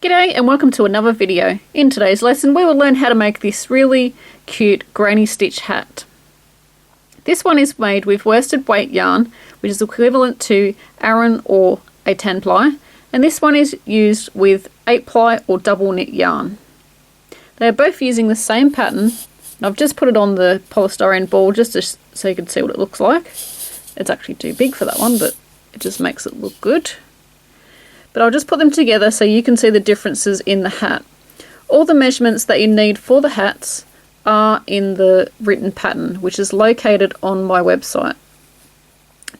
G'day and welcome to another video. In today's lesson we will learn how to make this really cute granny stitch hat. This one is made with worsted weight yarn, which is equivalent to Aran or a 10 ply, and this one is used with 8 ply or double knit yarn. They are both using the same pattern. I've just put it on the polystyrene ball just so you can see what it looks like. It's actually too big for that one, but it just makes it look good. But I'll just put them together so you can see the differences in the hat. All the measurements that you need for the hats are in the written pattern, which is located on my website.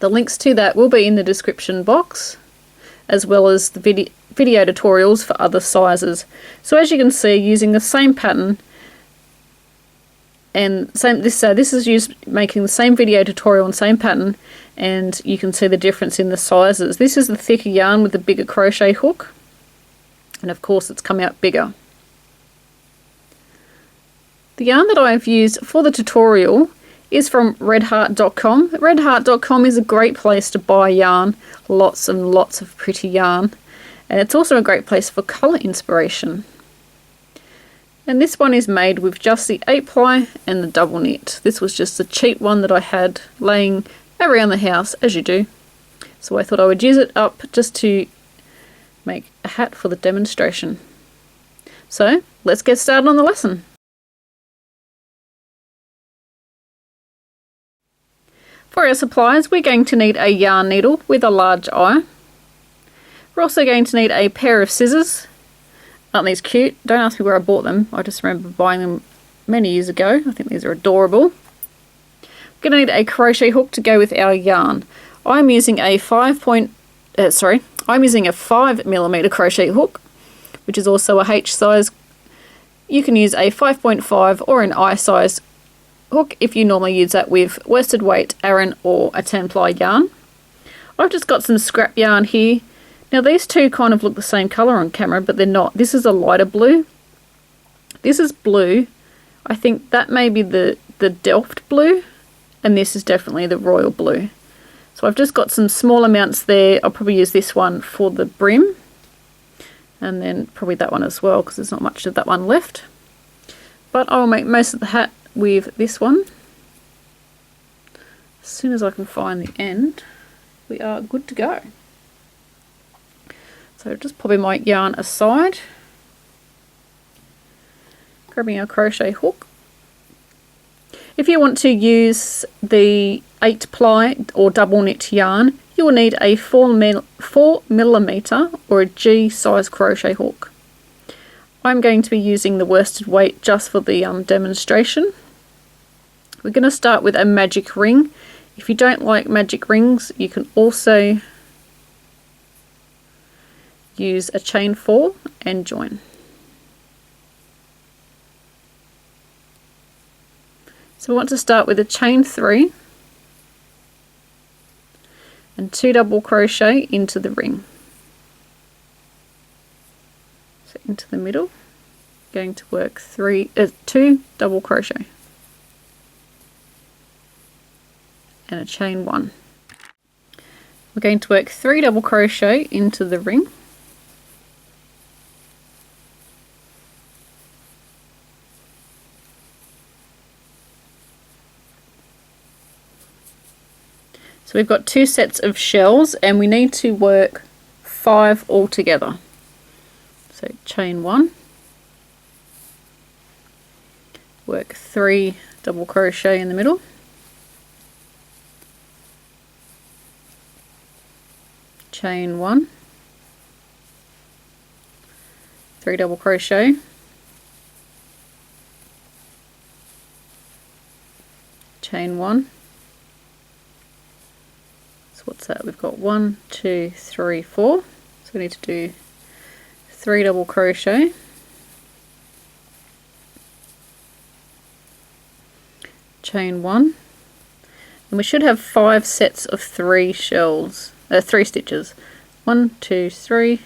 The links to that will be in the description box, as well as the video tutorials for other sizes. So as you can see, using the same pattern, and this is used making the same video tutorial and same pattern, and you can see the difference in the sizes. This is the thicker yarn with the bigger crochet hook, and of course it's come out bigger. The yarn that I've used for the tutorial is from redheart.com. Redheart.com is a great place to buy yarn, lots and lots of pretty yarn, and it's also a great place for colour inspiration. And this one is made with just the 8 ply and the double knit. This was just a cheap one that I had laying around the house, as you do. So I thought I would use it up just to make a hat for the demonstration. So let's get started on the lesson. For our supplies, we're going to need a yarn needle with a large eye. We're also going to need a pair of scissors. Aren't these cute? Don't ask me where I bought them. I just remember buying them many years ago. I think these are adorable. We're going to need a crochet hook to go with our yarn. I'm using a 5mm crochet hook, which is also a H size. You can use a 5.5 or an I size hook if you normally use that with worsted weight, Aran or a 10 ply yarn. I've just got some scrap yarn here. Now these two kind of look the same colour on camera, but they're not. This is a lighter blue. This is blue. I think that may be the Delft blue, and this is definitely the royal blue. So I've just got some small amounts there. I'll probably use this one for the brim, and then probably that one as well, because there's not much of that one left. But I'll make most of the hat with this one. As soon as I can find the end, we are good to go. So just popping my yarn aside, grabbing our crochet hook. If you want to use the 8 ply or double knit yarn, you will need a 4mm or a G size crochet hook. I'm going to be using the worsted weight just for the demonstration. We're going to start with a magic ring. If you don't like magic rings, you can also use a chain 4 and join. So we want to start with a chain 3 and 2 double crochet into the ring. So into the middle, going to work 2 double crochet and a chain 1. We're going to work 3 double crochet into the ring. So we've got 2 sets of shells and we need to work 5 altogether. So chain 1, work 3 double crochet in the middle, chain 1, 3 double crochet, chain 1. What's that? We've got 1, 2, 3, 4. So we need to do 3 double crochet, chain 1, and we should have 5 sets of 3 shells, 3 stitches. 1, 2, 3,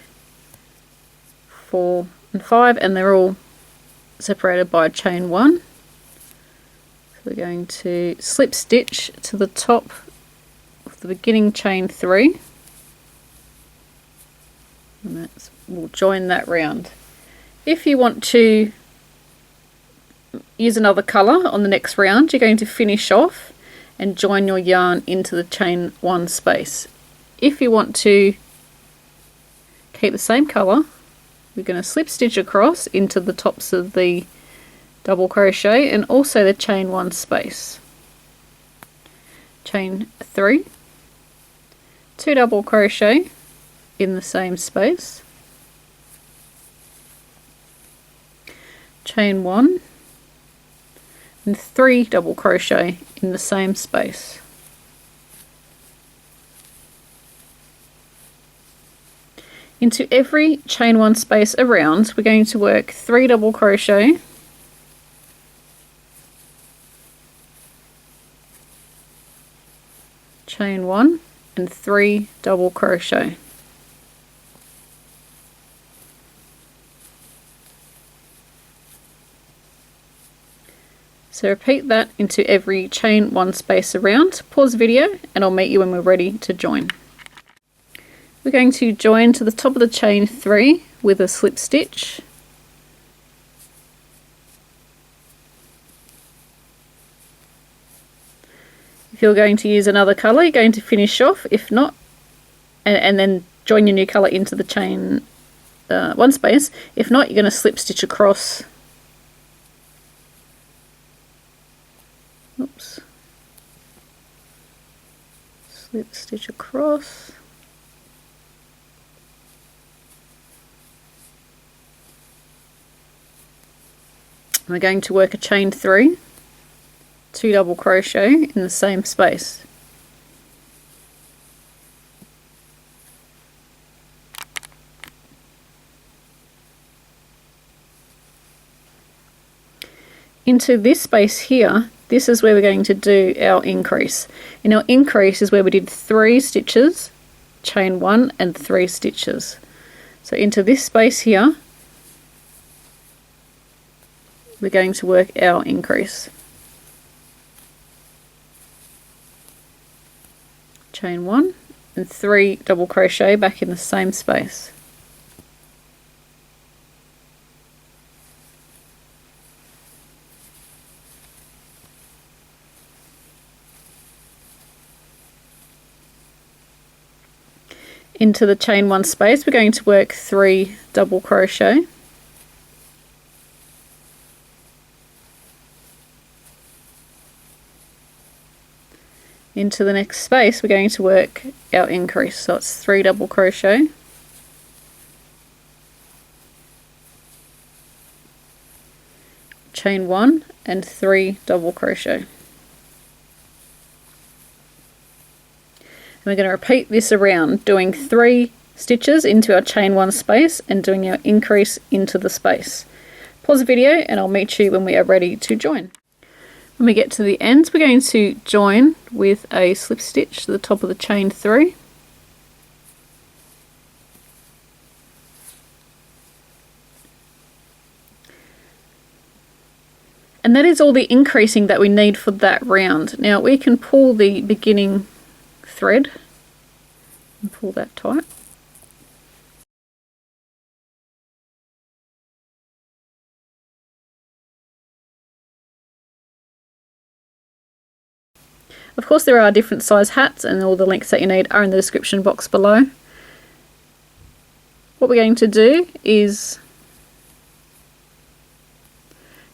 4, and 5, and they're all separated by a chain 1. So we're going to slip stitch to the top the beginning chain 3, and that's we'll join that round. If you want to use another colour on the next round, you're going to finish off and join your yarn into the chain 1 space. If you want to keep the same colour, we're going to slip stitch across into the tops of the double crochet and also the chain 1 space. Chain 3, 2 double crochet in the same space, chain 1 and 3 double crochet in the same space. Into every chain 1 space around, we're going to work 3 double crochet, chain 1 and 3 double crochet. So repeat that into every chain 1 space around. Pause the video and I'll meet you when we're ready to join. We're going to join to the top of the chain 3 with a slip stitch. If you're going to use another colour, you're going to finish off. If not, and then join your new colour into the chain 1 space. If not, you're going to slip stitch across. Oops. Slip stitch across. We're going to work a chain 3, 2 double crochet in the same space. Into this space here, this is where we're going to do our increase. And our increase is where we did 3 stitches, chain 1 and 3 stitches. So into this space here, we're going to work our increase. Chain 1 and 3 double crochet back in the same space. Into the chain 1 space, we're going to work 3 double crochet. Into the next space, we're going to work our increase, so it's 3 double crochet, chain 1 and 3 double crochet. And we're going to repeat this around, doing 3 stitches into our chain 1 space and doing our increase into the space. Pause the video and I'll meet you when we are ready to join. When we get to the ends, we're going to join with a slip stitch to the top of the chain 3. And that is all the increasing that we need for that round. Now we can pull the beginning thread and pull that tight. Of course, there are different size hats and all the links that you need are in the description box below. What we're going to do is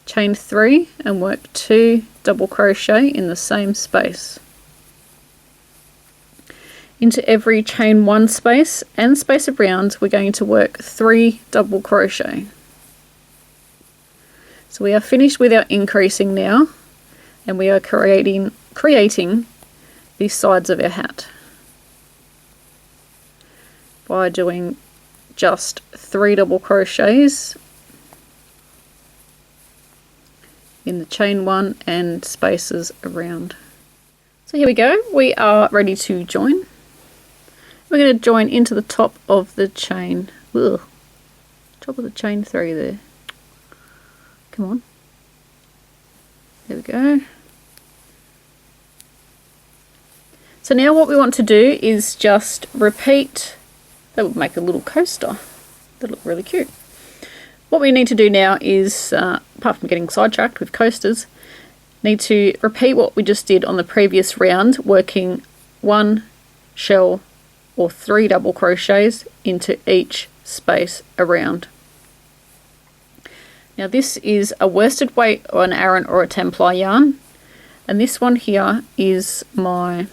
chain 3 and work 2 double crochet in the same space. Into every chain 1 space and space around, we're going to work 3 double crochet. So we are finished with our increasing now, and we are creating the sides of our hat by doing just 3 double crochets in the chain 1 and spaces around. So here we go, we are ready to join. We're going to join into the top of the chain, top of the chain 3 there. Come on, there we go. So now what we want to do is just repeat, that would make a little coaster. that look really cute. What we need to do now is, apart from getting sidetracked with coasters, need to repeat what we just did on the previous round, working 1 shell or 3 double crochets into each space around. Now this is a worsted weight or an Aran or a 10-ply yarn, and this one here is my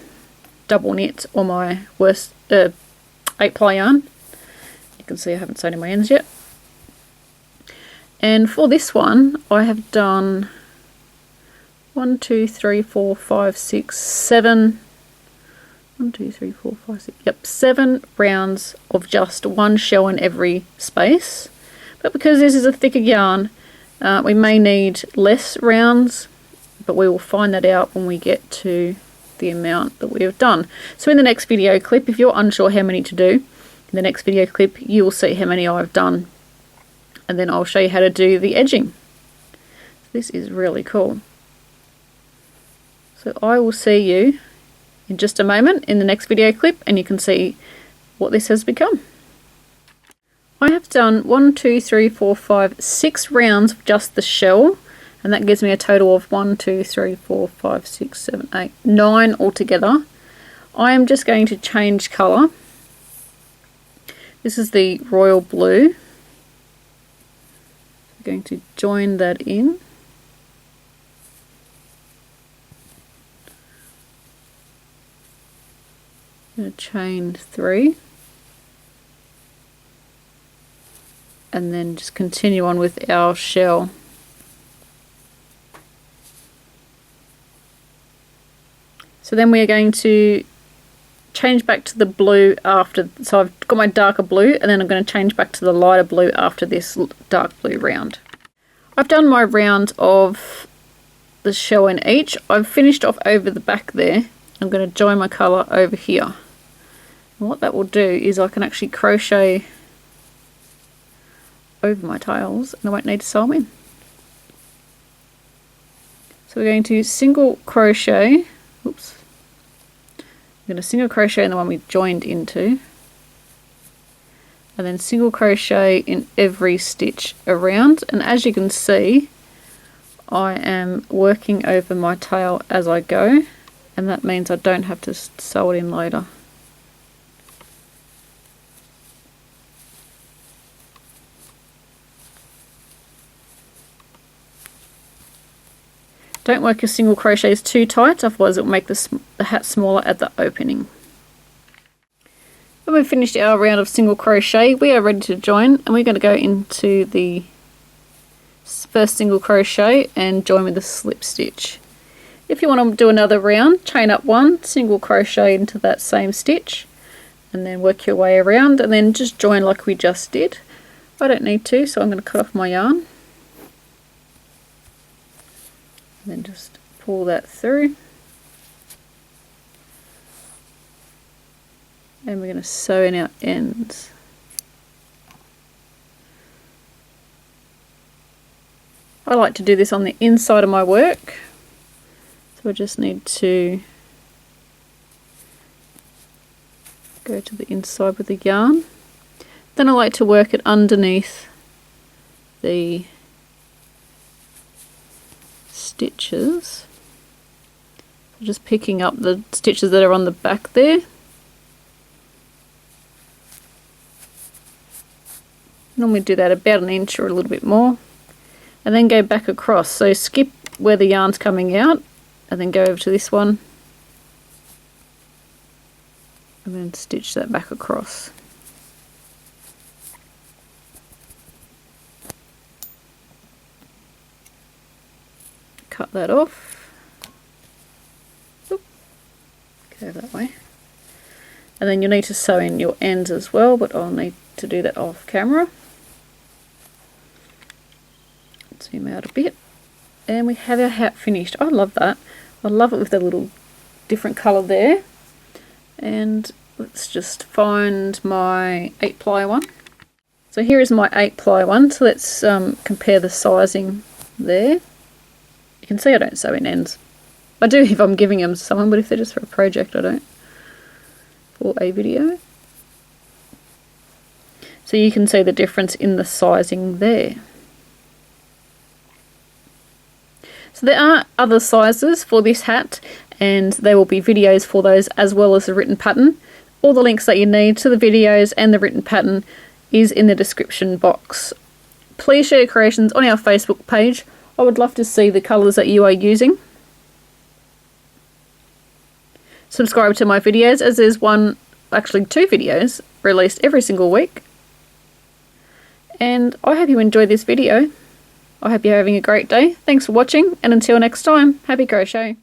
double knit or my 8-ply yarn. You can see I haven't sewn in my ends yet. And for this one I have done 1, 2, 3, 4, 5, 6, 7. 1, 2, 3, 4, 5, 6. Yep, 7 rounds of just 1 shell in every space. But because this is a thicker yarn, we may need less rounds, but we will find that out when we get to the amount that we have done. So in the next video clip, if you're unsure how many to do, in the next video clip you will see how many I've done, and then I'll show you how to do the edging. This is really cool. So I will see you in just a moment in the next video clip, and you can see what this has become. I have done 1, 2, 3, 4, 5, 6 rounds of just the shell, and that gives me a total of 1, 2, 3, 4, 5, 6, 7, 8, 9 altogether. I am just going to change colour. This is the royal blue. I'm going to join that in. I'm going to chain 3 and then just continue on with our shell. So then we are going to change back to the blue after, so I've got my darker blue and then I'm going to change back to the lighter blue after this dark blue round. I've done my round of the shell in each. I've finished off over the back there. I'm going to join my colour over here. And what that will do is I can actually crochet over my tails and I won't need to sew them in. So we're going to single crochet, oops, I'm going to single crochet in the one we joined into, and then single crochet in every stitch around. And as you can see, I am working over my tail as I go, and that means I don't have to sew it in later. Don't work your single crochets too tight, otherwise it will make the hat smaller at the opening. When we've finished our round of single crochet, we are ready to join, and we're going to go into the first single crochet and join with a slip stitch. If you want to do another round, chain up 1, single crochet into that same stitch, and then work your way around, and then just join like we just did. I don't need to, so I'm going to cut off my yarn. And then just pull that through, and we're going to sew in our ends. I like to do this on the inside of my work, so I just need to go to the inside with the yarn. Then I like to work it underneath the stitches, just picking up the stitches that are on the back there. Normally do that about 1 inch or a little bit more, and then go back across. So skip where the yarn's coming out and then go over to this one and then stitch that back across. Cut that off. Oop. Go that way. And then you'll need to sew in your ends as well, but I'll need to do that off camera. Zoom out a bit. And we have our hat finished. I love that. I love it with the little different colour there. And let's just find my 8-ply one. So here is my 8-ply one. So let's compare the sizing there. You can see I don't sew in ends. I do if I'm giving them to someone, but if they're just for a project, I don't. For a video. So you can see the difference in the sizing there. So there are other sizes for this hat, and there will be videos for those as well as the written pattern. All the links that you need to the videos and the written pattern is in the description box. Please share your creations on our Facebook page. I would love to see the colours that you are using. Subscribe to my videos, as there's actually two videos released every single week. And I hope you enjoyed this video. I hope you're having a great day. Thanks for watching, and until next time, happy crochet.